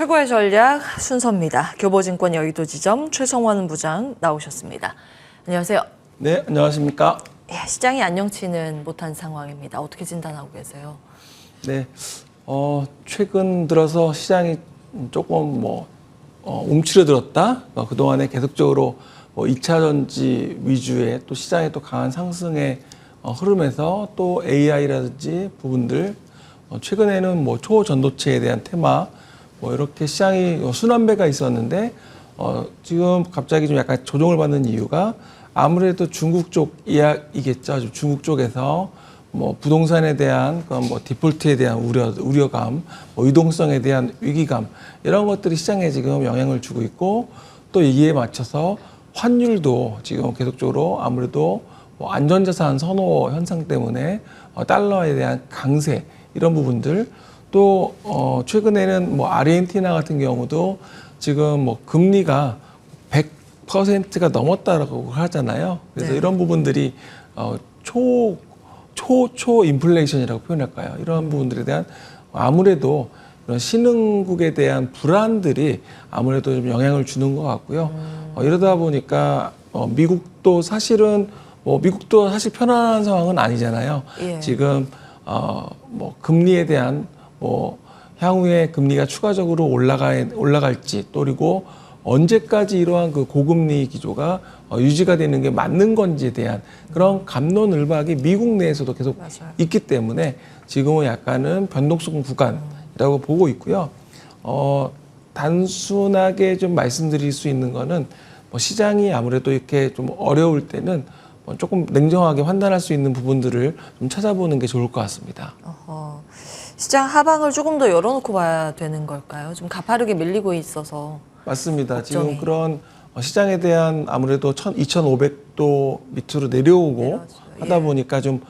최고의 전략 순서입니다. 교보증권 여의도 지점 최성원 부장 나오셨습니다. 안녕하세요. 네, 안녕하십니까. 시장이 안녕치는 못한 상황입니다. 어떻게 진단하고 계세요? 네, 최근 들어서 시장이 조금 움츠러들었다. 그동안에 계속적으로 2차 전지 위주의 또 시장의 또 강한 상승의 흐름에서 또 AI라든지 부분들 최근에는 초전도체에 대한 테마 이렇게 시장이 순환배가 있었는데 지금 갑자기 좀 약간 조정을 받는 이유가 아무래도 중국 쪽 이야기겠죠. 중국 쪽에서 부동산에 대한 디폴트에 대한 우려감, 유동성에 대한 위기감 이런 것들이 시장에 지금 영향을 주고 있고 또 이에 맞춰서 환율도 지금 계속적으로 아무래도 안전자산 선호 현상 때문에 달러에 대한 강세 이런 부분들 또 최근에는 아르헨티나 같은 경우도 지금 금리가 100%가 넘었다라고 하잖아요. 그래서 네. 이런 부분들이 초 인플레이션이라고 표현할까요? 이런 부분들에 대한 아무래도 이런 신흥국에 대한 불안들이 아무래도 좀 영향을 주는 것 같고요. 이러다 보니까 미국도 사실 편안한 상황은 아니잖아요. 예. 지금 금리에 대한 향후에 금리가 추가적으로 올라갈지 또 그리고 언제까지 이러한 그 고금리 기조가 유지가 되는 게 맞는 건지에 대한 그런 갑론을박이 미국 내에서도 계속 맞아요. 있기 때문에 지금은 약간은 변동성 구간이라고 보고 있고요. 단순하게 좀 말씀드릴 수 있는 거는 시장이 아무래도 이렇게 좀 어려울 때는 조금 냉정하게 판단할 수 있는 부분들을 좀 찾아보는 게 좋을 것 같습니다. 시장 하방을 조금 더 열어놓고 봐야 되는 걸까요? 좀 가파르게 밀리고 있어서. 맞습니다. 걱정이. 지금 그런 시장에 대한 아무래도 2,500도 밑으로 내려오고 하다 보니까 좀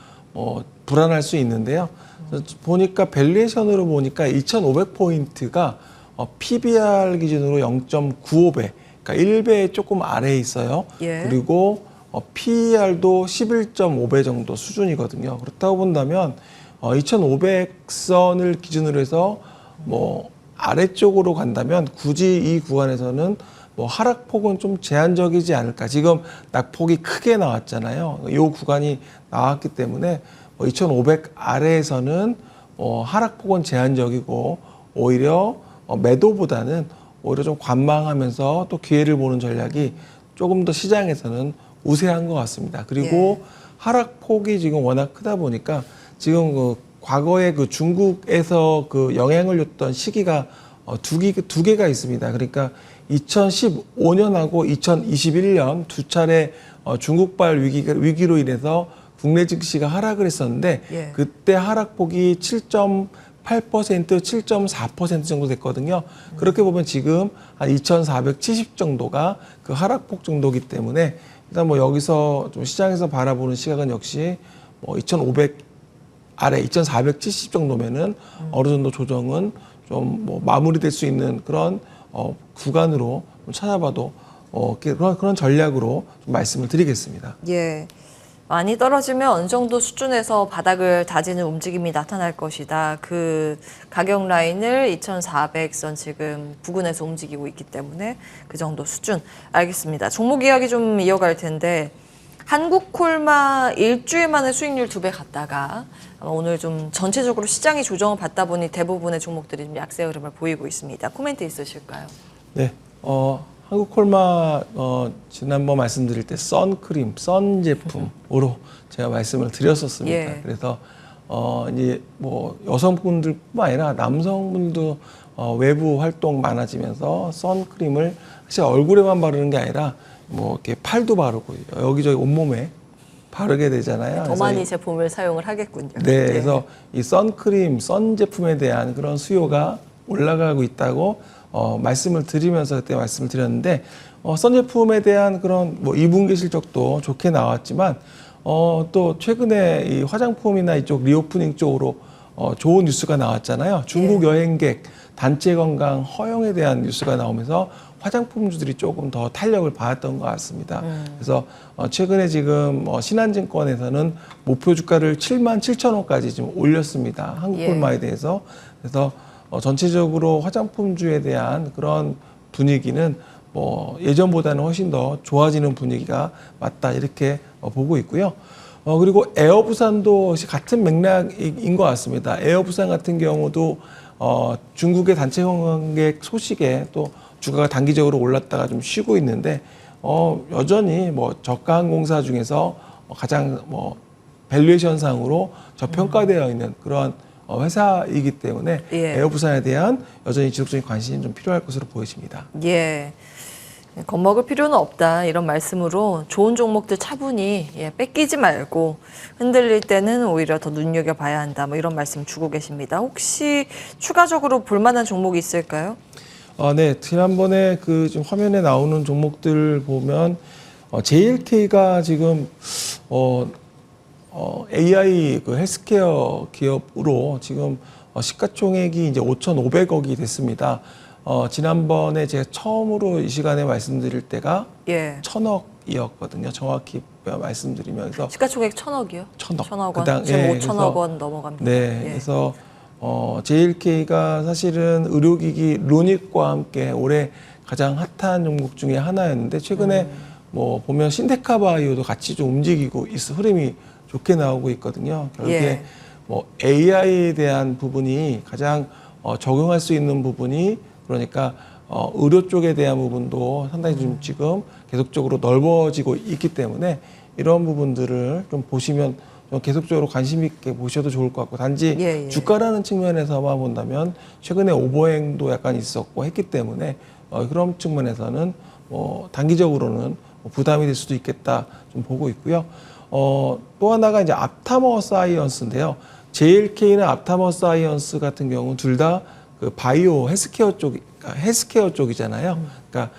불안할 수 있는데요. 보니까 밸류에이션으로 보니까 2,500포인트가 PBR 기준으로 0.95배, 그러니까 1배 조금 아래에 있어요. 예. 그리고 PER도 11.5배 정도 수준이거든요. 그렇다고 본다면 2,500선을 기준으로 해서 아래쪽으로 간다면 굳이 이 구간에서는 하락폭은 좀 제한적이지 않을까. 지금 낙폭이 크게 나왔잖아요. 이 구간이 나왔기 때문에 2,500 아래에서는 하락폭은 제한적이고 오히려 매도보다는 오히려 좀 관망하면서 또 기회를 보는 전략이 조금 더 시장에서는 우세한 것 같습니다. 그리고 하락폭이 지금 워낙 크다 보니까 지금 과거에 중국에서 영향을 줬던 시기가 두 개가 있습니다. 그러니까 2015년하고 2021년 두 차례 중국발 위기로 인해서 국내 증시가 하락을 했었는데 그때 하락폭이 7.8%, 7.4% 정도 됐거든요. 그렇게 보면 지금 한 2,470 정도가 그 하락폭 정도이기 때문에 일단 여기서 좀 시장에서 바라보는 시각은 역시 2,500 아래 2,470 정도면은 어느 정도 조정은 좀 마무리될 수 있는 그런 구간으로 좀 찾아봐도 그런 전략으로 좀 말씀을 드리겠습니다. 예. 많이 떨어지면 어느 정도 수준에서 바닥을 다지는 움직임이 나타날 것이다. 그 가격 라인을 2,400선 지금 부근에서 움직이고 있기 때문에 그 정도 수준. 알겠습니다. 종목 이야기 좀 이어갈 텐데 한국콜마 일주일 만에 수익률 2배 갔다가 오늘 좀 전체적으로 시장이 조정을 받다 보니 대부분의 종목들이 좀 약세 흐름을 보이고 있습니다. 코멘트 있으실까요? 네, 한국콜마 지난번 말씀드릴 때 선크림, 선 제품으로 제가 말씀을 드렸었습니다. 예. 그래서 이제 여성분들뿐만 아니라 남성분도 외부 활동 많아지면서 선크림을 사실 얼굴에만 바르는 게 아니라 이렇게 팔도 바르고 여기저기 온몸에 바르게 되잖아요. 더 많이 제품을 사용을 하겠군요. 네, 그래서 이 선크림, 선 제품에 대한 그런 수요가 올라가고 있다고 말씀을 드리면서 그때 말씀을 드렸는데 선 제품에 대한 그런 2분기 실적도 좋게 나왔지만 또 최근에 이 화장품이나 이쪽 리오프닝 쪽으로 좋은 뉴스가 나왔잖아요. 중국 여행객 단체 관광 허용에 대한 뉴스가 나오면서 화장품주들이 조금 더 탄력을 받았던 것 같습니다. 그래서 최근에 지금 신한증권에서는 목표 주가를 77,000원까지 좀 올렸습니다. 한국콜마에 대해서. 그래서 전체적으로 화장품주에 대한 그런 분위기는 뭐 예전보다는 훨씬 더 좋아지는 분위기가 맞다 이렇게 보고 있고요. 그리고 에어부산도 같은 맥락인 것 같습니다. 에어부산 같은 경우도 중국의 단체 관광객 소식에 또 주가가 단기적으로 올랐다가 좀 쉬고 있는데 여전히 뭐 저가 항공사 중에서 가장 뭐 밸류에이션상으로 저평가되어 있는 그런 회사이기 때문에 예. 에어부산에 대한 여전히 지속적인 관심이 좀 필요할 것으로 보여집니다. 예. 겁먹을 필요는 없다 이런 말씀으로 좋은 종목들 차분히 뺏기지 말고 흔들릴 때는 오히려 더 눈여겨봐야 한다 뭐 이런 말씀 주고 계십니다. 혹시 추가적으로 볼만한 종목이 있을까요? 네, 지난번에 그 지금 화면에 나오는 종목들 보면 JLK가 지금 AI 그 헬스케어 기업으로 지금 시가총액이 이제 5,500억이 됐습니다. 지난번에 제가 처음으로 이 시간에 말씀드릴 때가 예. 1,000억이었거든요. 정확히 말씀드리면서 시가총액 1,000억이요? 1,000억. 1,000억 원. 지금 예, 5천억 원 넘어갑니다. 네, 예. 그래서 JLK가 사실은 의료기기 루닉과 함께 올해 가장 핫한 종목 중에 하나였는데 최근에 뭐 보면 신데카바이오도 같이 좀 움직이고 흐름이 좋게 나오고 있거든요. 결국에 예. 뭐 AI에 대한 부분이 가장 적용할 수 있는 부분이 그러니까 의료 쪽에 대한 부분도 상당히 좀 지금 계속적으로 넓어지고 있기 때문에 이런 부분들을 좀 보시면 좀 계속적으로 관심 있게 보셔도 좋을 것 같고 단지 예. 주가라는 측면에서만 본다면 최근에 오버행도 약간 있었고 했기 때문에 그런 측면에서는 단기적으로는 부담이 될 수도 있겠다 좀 보고 있고요. 또 하나가 이제 앞타머 사이언스인데요. JLK는 앞타머 사이언스 같은 경우 둘 다 그 바이오 헬스케어 쪽이잖아요. 그러니까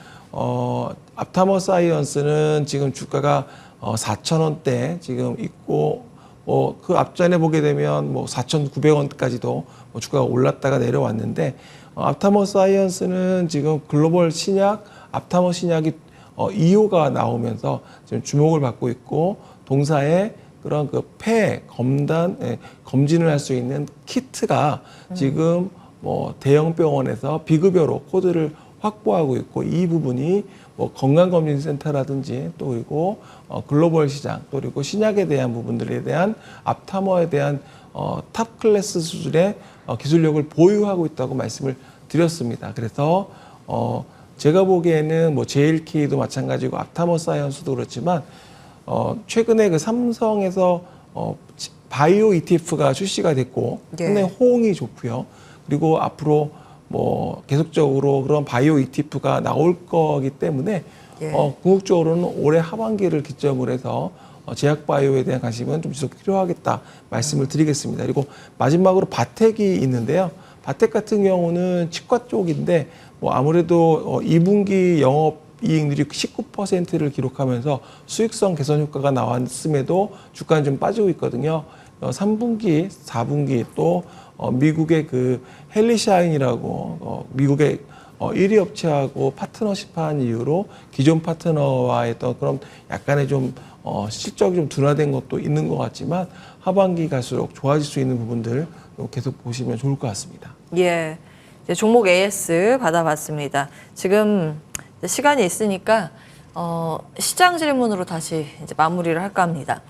앞타머 사이언스는 지금 주가가 4,000원대 지금 있고 그 앞전에 보게 되면 뭐 4,900원까지도 주가가 올랐다가 내려왔는데 앞타머 사이언스는 지금 글로벌 신약 앞타머 신약이 2호가 나오면서 지금 주목을 받고 있고 동사의 그런 그 폐 검단 검진을 할 수 있는 키트가 지금 뭐 대형 병원에서 비급여로 코드를 확보하고 있고 이 부분이 뭐 건강검진센터라든지 또 그리고 글로벌 시장 또 그리고 신약에 대한 부분들에 대한 앞타머에 대한 탑 클래스 수준의 기술력을 보유하고 있다고 말씀을 드렸습니다. 그래서 제가 보기에는 뭐 JLK도 마찬가지고 앞타머 사이언스도 그렇지만 최근에 그 삼성에서 바이오 ETF가 출시가 됐고 상당히 호응이 좋고요. 그리고 앞으로 뭐 계속적으로 그런 바이오 ETF가 나올 거기 때문에 궁극적으로는 올해 하반기를 기점으로 해서 제약 바이오에 대한 관심은 좀 지속 필요하겠다 말씀을 드리겠습니다. 그리고 마지막으로 바텍이 있는데요. 바텍 같은 경우는 치과 쪽인데 뭐 아무래도 2분기 영업이익률이 19%를 기록하면서 수익성 개선 효과가 나왔음에도 주가는 좀 빠지고 있거든요. 3분기, 4분기 또 미국의 그 헬리샤인이라고 미국의 1위 업체하고 파트너십한 이유로 기존 파트너와의 또 그런 약간의 좀 실적이 좀 둔화된 것도 있는 것 같지만 하반기 갈수록 좋아질 수 있는 부분들 계속 보시면 좋을 것 같습니다. 예, 이제 종목 AS 받아봤습니다. 지금 시간이 있으니까 시장 질문으로 다시 이제 마무리를 할까 합니다.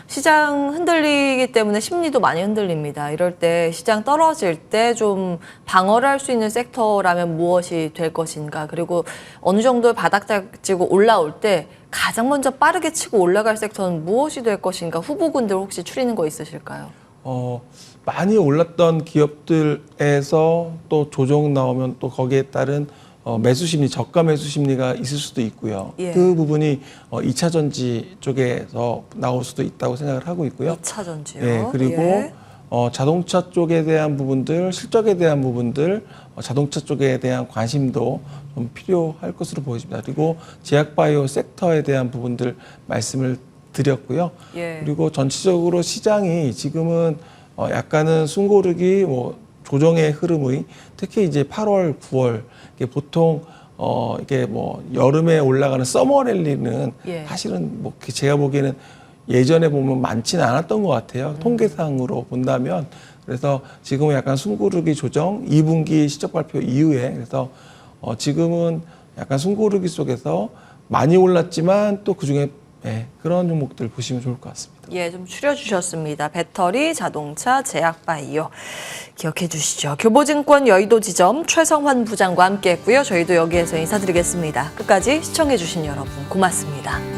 시장 흔들리기 때문에 심리도 많이 흔들립니다. 이럴 때 시장 떨어질 때 좀 방어를 할 수 있는 섹터라면 무엇이 될 것인가. 그리고 어느 정도 바닥지고 올라올 때 가장 먼저 빠르게 치고 올라갈 섹터는 무엇이 될 것인가. 후보군들 혹시 추리는 거 있으실까요? 많이 올랐던 기업들에서 또 조정 나오면 또 거기에 따른 매수 심리, 저가 매수 심리가 있을 수도 있고요. 예. 그 부분이 2차 전지 쪽에서 나올 수도 있다고 생각을 하고 있고요. 2차 전지요. 네, 그리고 자동차 쪽에 대한 부분들, 실적에 대한 부분들, 자동차 쪽에 대한 관심도 좀 필요할 것으로 보여집니다. 그리고 제약바이오 섹터에 대한 부분들 말씀을 드렸고요. 예. 그리고 전체적으로 시장이 지금은 약간은 숨고르기, 조정의 흐름의 특히 이제 8월, 9월 이게 보통 이게 뭐 여름에 올라가는 서머 랠리는 사실은 뭐 제가 보기에는 예전에 보면 많지는 않았던 것 같아요. 통계상으로 본다면 그래서 지금은 약간 숨고르기 조정 2분기 실적 발표 이후에 그래서 지금은 약간 숨고르기 속에서 많이 올랐지만 또 그중에 그런 종목들 보시면 좋을 것 같습니다. 예, 좀 추려주셨습니다. 배터리, 자동차, 제약바이오. 기억해 주시죠. 교보증권 여의도 지점 최성환 부장과 함께했고요. 저희도 여기에서 인사드리겠습니다. 끝까지 시청해 주신 여러분 고맙습니다.